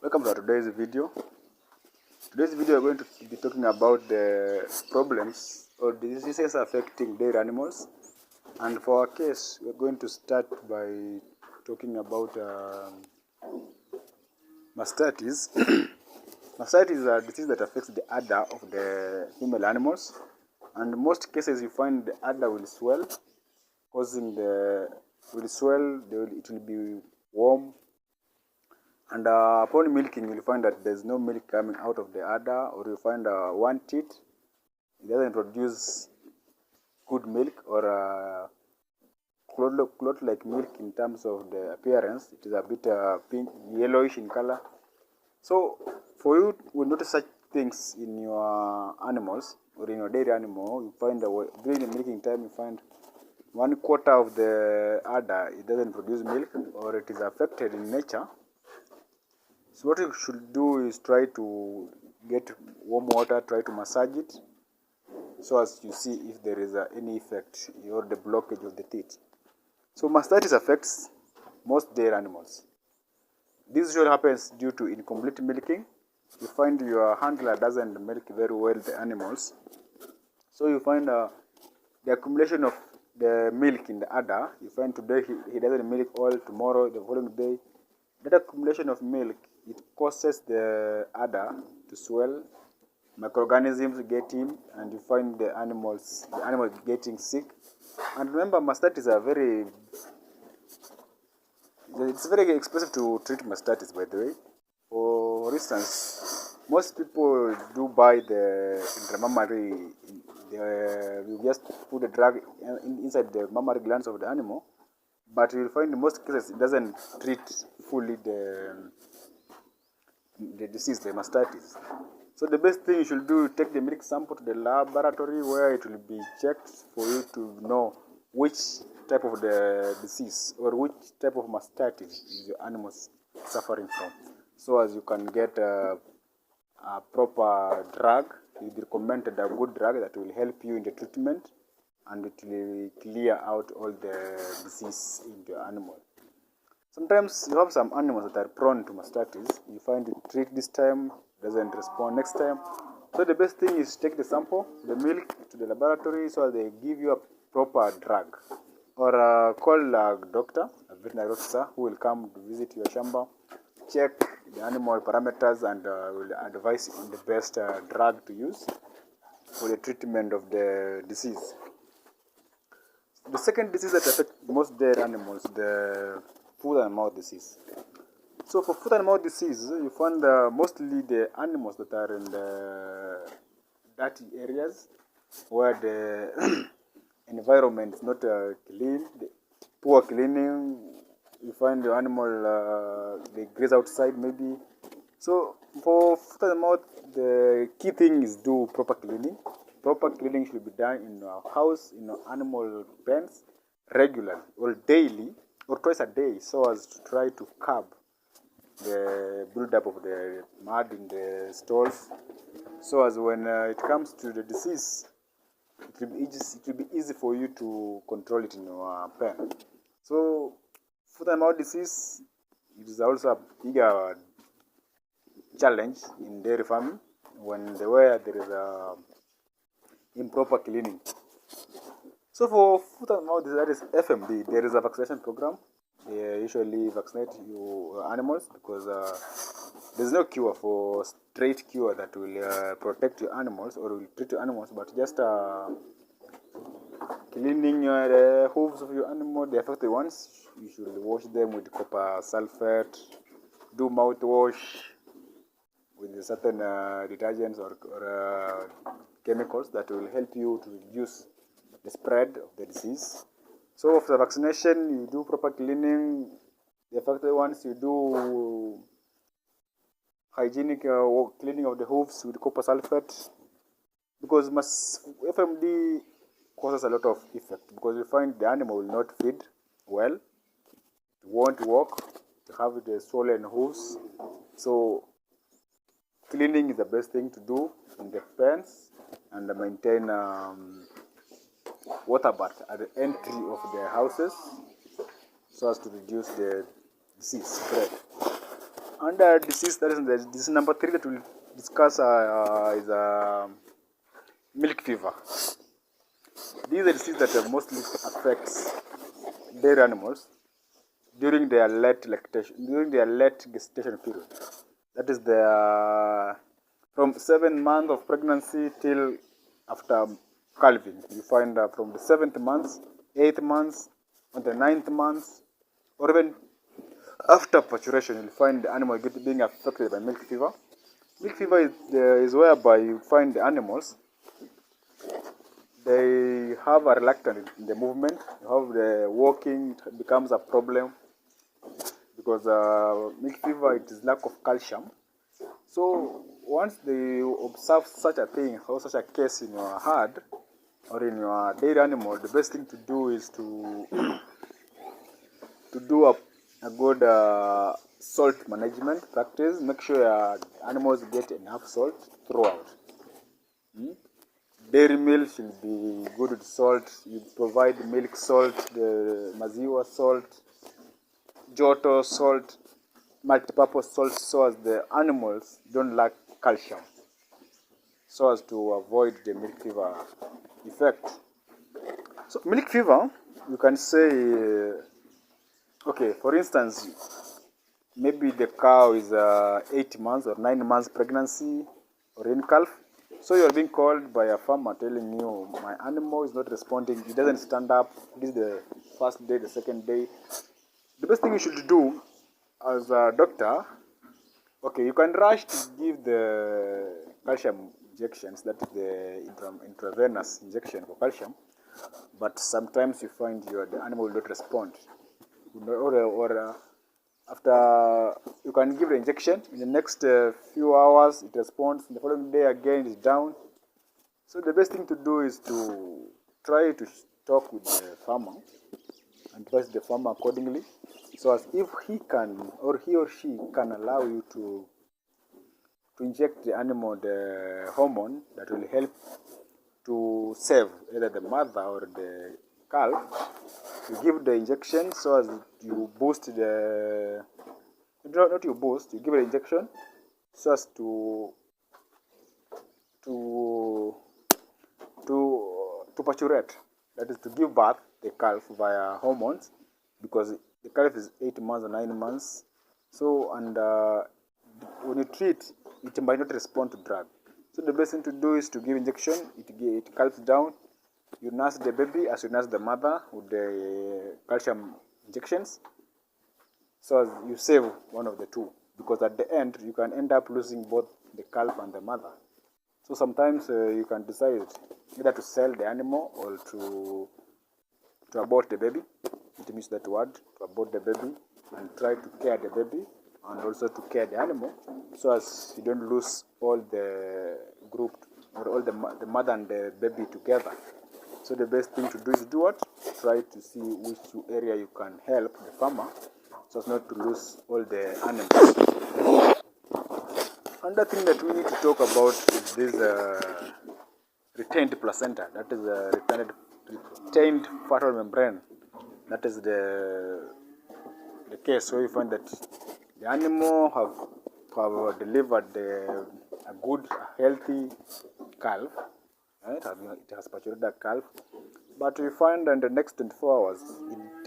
Welcome to today's video. Today's video we're going to be talking about the problems or diseases affecting dairy animals. And for our case, we're going to start by talking about mastitis. Mastitis is a disease that affects the udder of the female animals. And in most cases, you find the udder will swell, it will be warm. And upon milking, you'll find that there's no milk coming out of the udder, or you find one teat, it doesn't produce good milk or cloth-like milk in terms of the appearance. It is a bit pink, yellowish in color. So, for you to notice such things in your animals or in your dairy animal, you find that during the milking time, you find 1/4 of the udder, it doesn't produce milk, or it is affected in nature. So what you should do is try to get warm water, try to massage it, so as you see if there is any effect or the blockage of the teat. So mastitis affects most dairy animals. This usually happens due to incomplete milking. You find your handler doesn't milk very well the animals. So you find the accumulation of the milk in the udder. You find today he doesn't milk all, tomorrow, the following day. That accumulation of milk, it causes the udder to swell, microorganisms get in, and you find the animal getting sick. And remember, mastitis are it's very expensive to treat mastitis, by the way. For instance, most people do buy the intramammary, you just put the drug inside the mammary glands of the animal, but you'll find in most cases it doesn't treat fully the disease, the mastitis. So the best thing you should do is take the milk sample to the laboratory where it will be checked for you to know which type of the disease or which type of mastitis is your animal suffering from. So as you can get a proper drug, you recommended a good drug that will help you in the treatment, and it will clear out all the disease in the animal. Sometimes you have some animals that are prone to mastitis. You find you treat this time, doesn't respond next time. So the best thing is take the sample, the milk, to the laboratory so they give you a proper drug. Or call a doctor, a veterinary officer, who will come to visit your shamba, check the animal parameters, and will advise you on the best drug to use for the treatment of the disease. The second disease that affects most dairy animals, the foot and mouth disease. So for foot and mouth disease, you find mostly the animals that are in the dirty areas where the environment is not clean, poor cleaning. You find the animal, they graze outside maybe. So for foot and mouth, the key thing is do proper cleaning. Proper cleaning should be done in our house, in our animal pens, regularly or daily or twice a day, so as to try to curb the buildup of the mud in the stalls, so as when it comes to the disease, it will be easy for you to control it in your pen. So foot and mouth disease, it is also a bigger challenge in dairy farming where there is improper cleaning. So for foot and mouth disease, that is FMD, there is a vaccination program. They usually vaccinate your animals because there's no cure for straight cure that will protect your animals or will treat your animals, but just cleaning the hooves of your animal, the affected ones, you should wash them with copper sulfate, do mouthwash with certain detergents or chemicals that will help you to reduce the spread of the disease. So after vaccination, you do proper cleaning. The affected ones, you do hygienic cleaning of the hooves with copper sulfate, because FMD causes a lot of effect, because you find the animal will not feed well, it won't walk, to have the swollen hooves. So cleaning is the best thing to do in the pens, and maintain water bath at the entry of the houses so as to reduce the disease spread. Under disease, that is the disease number 3 that we'll discuss is milk fever. This is a disease that mostly affects dairy animals during their late gestation period. That is from 7 months of pregnancy till after calving. You find from the 7th month, 8th month, on the 9th month, or even after pasteurization, you'll find the animal being affected by milk fever. Milk fever is whereby you find the animals, they have a reluctance in the movement, you have the walking, it becomes a problem because milk fever, it is lack of calcium. So once they observe such a thing or such a case in your herd or in your dairy animal, the best thing to do is to do a good salt management practice. Make sure your animals get enough salt throughout. Dairy milk should be good with salt. You provide milk salt, the maziwa salt, joto salt, multi-purpose salt, so as the animals don't lack calcium, so as to avoid the milk fever effect. So milk fever, you can say, okay, for instance, maybe the cow is 8 months or 9 months pregnancy or in calf. So you're being called by a farmer telling you, my animal is not responding, it doesn't stand up, this is the first day, the second day. The best thing you should do as a doctor, okay, you can rush to give the calcium injections, that is the intravenous injection for calcium, but sometimes you find the animal will not respond. Or after you can give the injection, in the next few hours it responds, the following day again it's down. So the best thing to do is to try to talk with the farmer and advise the farmer accordingly, so as if he or she can allow you to inject the animal the hormone that will help to save either the mother or the calf. You give the injection so as you boost you give the injection so as to pasturate, that is to give birth the calf via hormones, because the calf is 8 months or 9 months. So, and when you treat, it might not respond to drug. So the best thing to do is to give injection, it calms down. You nurse the baby as you nurse the mother with the calcium injections, so as you save one of the two, because at the end you can end up losing both the calf and the mother. So sometimes you can decide either to sell the animal or to abort the baby. It means that word, to abort the baby and try to care the baby and also to care the animal, so as you don't lose all the group or all the mother and the baby together. So the best thing to do is what? Try to see which area you can help the farmer, so as not to lose all the animals. Another thing that we need to talk about is this retained placenta, that is retained fertile membrane. That is the case where you find that the animal have delivered a good, healthy calf, right? It has parturited a calf, but we find that in the next 24 hours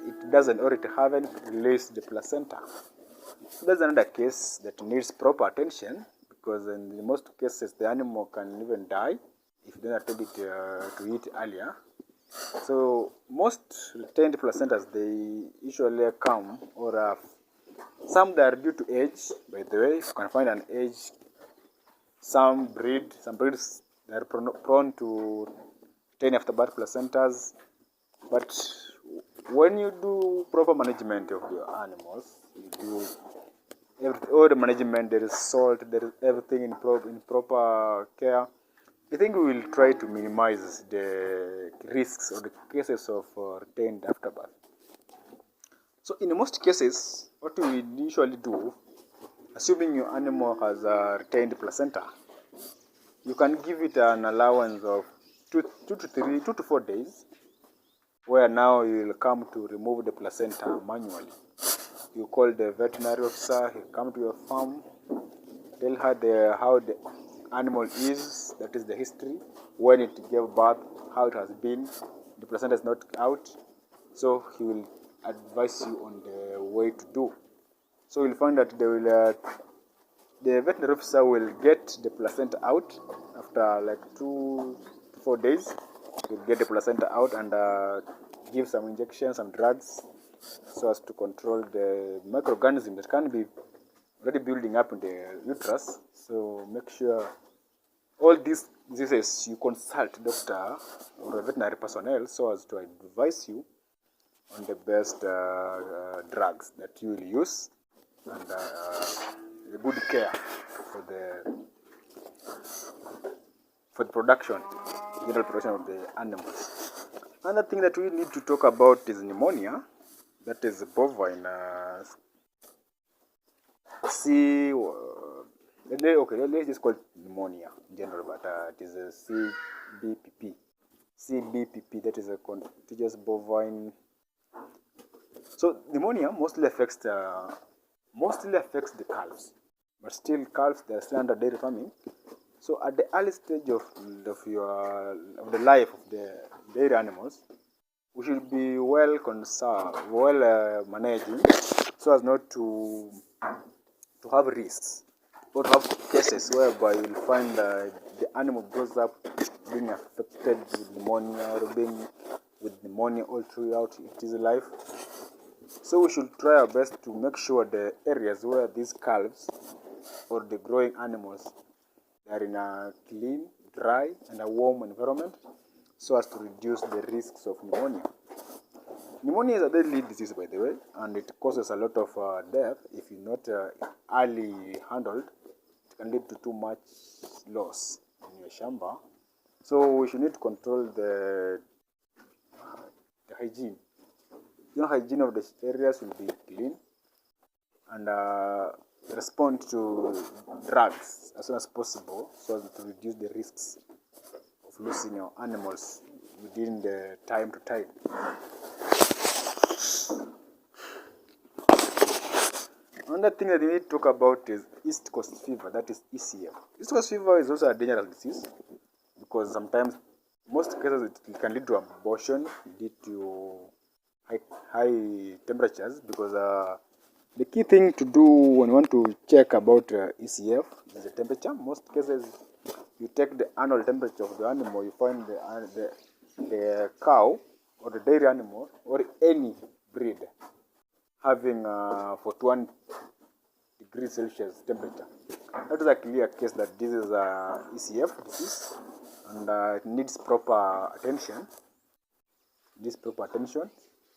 it doesn't, or it haven't released the placenta. So that's another case that needs proper attention, because in most cases the animal can even die if they don't attend it to eat earlier. So most retained placentas, they usually come, or some that are due to age. By the way, you can find an age. Some breeds that are prone to retain afterbirth placentas. But when you do proper management of your animals, you do all the management. There is salt, there is everything in proper care. I think we will try to minimize the risks or the cases of retained afterbirth. So in most cases, what we usually do, assuming your animal has a retained placenta, you can give it an allowance of 2 to 4 days, where now you will come to remove the placenta manually. you call the veterinary officer. He'll come to your farm, tell her how the animal is, that is the history, when it gave birth, how it has been, the placenta is not out. So he will advise you on the way to do. So you'll find that the veterinary officer will get the placenta out after like 2 to 4 days. He'll get the placenta out and give some injections, some drugs, so as to control the microorganism that can be already building up in the uterus. So make sure all these diseases you consult doctor or a veterinary personnel so as to advise you on the best drugs that you will use and the good care for the production, general production of the animals. Another thing that we need to talk about is pneumonia, that is bovine. Let's just call it pneumonia in general, but it is a CBPP. CBPP, that is a contagious bovine. So pneumonia mostly affects the calves, but still calves, they are still under dairy farming. So at the early stage of the life of the dairy animals, we should be well managing, so as not to have risks or to have cases whereby you will find the animal grows up being affected with pneumonia or being with pneumonia all throughout its life. So we should try our best to make sure the areas where these calves or the growing animals are in a clean, dry, and a warm environment, so as to reduce the risks of pneumonia. Pneumonia is a deadly disease, by the way, and it causes a lot of death if you're not early handled. It can lead to too much loss in your shamba. So we should need to control the hygiene. Hygiene of the areas will be clean and respond to drugs as soon as possible, so as to reduce the risks of losing your animals within the time to time. Another thing that we need to talk about is East Coast fever, that is ECF. East Coast fever is also a dangerous disease because sometimes, most cases, it can lead to abortion, lead to high temperatures, because the key thing to do when you want to check about ECF is the temperature. Most cases, you take the annual temperature of the animal, you find the cow or the dairy animal or any breed having 41 degrees Celsius temperature. That is a clear case that this is ECF disease, and it needs proper attention.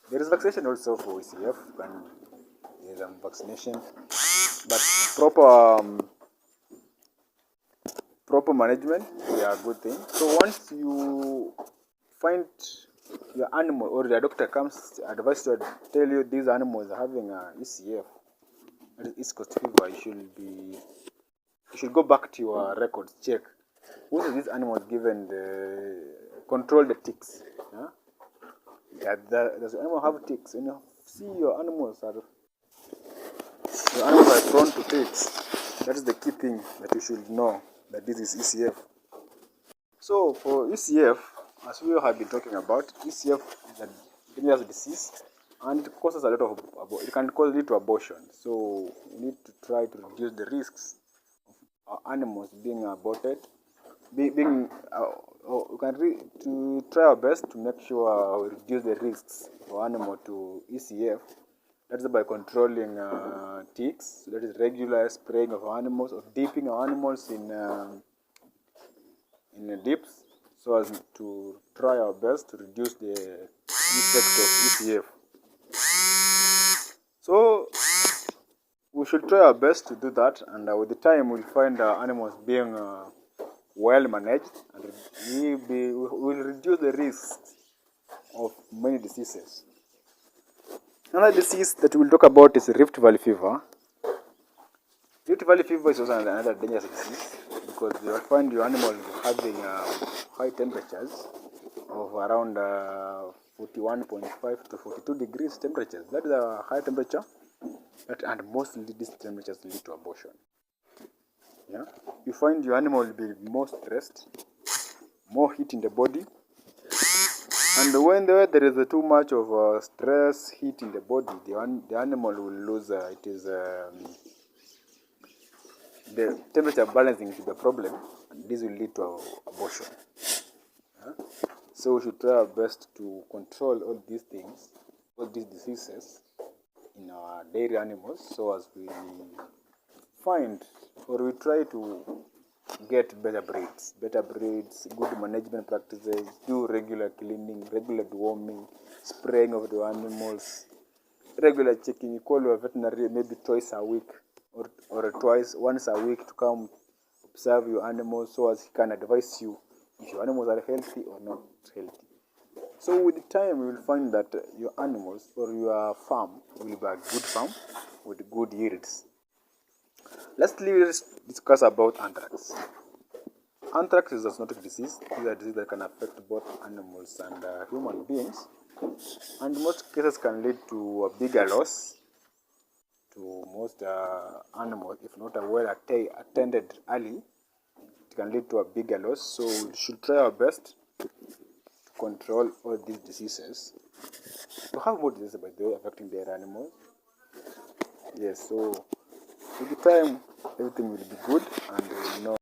There is vaccination also for ECF, and there is vaccination, but proper management is a good thing. So once you find your animal or the doctor comes advise to tell you these animals are having ECF, that is East Coast fever, you should go back to your records, check which of these animals given control the ticks. Does the animal have ticks? When you see your animals are prone to ticks, that is the key thing that you should know, that this is ECF. So for ECF, as we have been talking about, ECF is a dangerous disease, and it causes a lot of it can lead to abortion. So we need to try to reduce the risks of our animals being aborted. We can to try our best to make sure we reduce the risks for animal to ECF. That is by controlling ticks. So that is regular spraying of animals or dipping our animals in dips, so as to try our best to reduce the effect of ECF. So we should try our best to do that, and with the time we'll find our animals being well managed, and we will reduce the risks of many diseases. Another disease that we'll talk about is Rift Valley fever. Rift Valley fever is also another dangerous disease, because you will find your animals having high temperatures of around 41.5 to 42 degrees temperatures. That is a high temperature. and mostly these temperatures lead to abortion. Yeah, you find your animal will be more stressed, more heat in the body, and when there is too much of stress, heat in the body, the animal will lose. The temperature balancing is the problem, and this will lead to abortion. Yeah? So we should try our best to control all these things, all these diseases in our dairy animals, so as we find or we try to get better breeds, good management practices, do regular cleaning, regular deworming, spraying of the animals, regular checking. You call your veterinary maybe twice a week or once a week to come observe your animals so as he can advise you if your animals are healthy or not healthy. So with time, you will find that your animals or your farm will be a good farm with good yields. Lastly, let's discuss about anthrax. Anthrax is a zoonotic disease. It is a disease that can affect both animals and human beings, and in most cases can lead to a bigger loss to most animals. If not well attended early, it can lead to a bigger loss. So we should try our best to control all these diseases. We have more diseases, by the way, affecting their animals. Yes, so with the time, everything will be good, and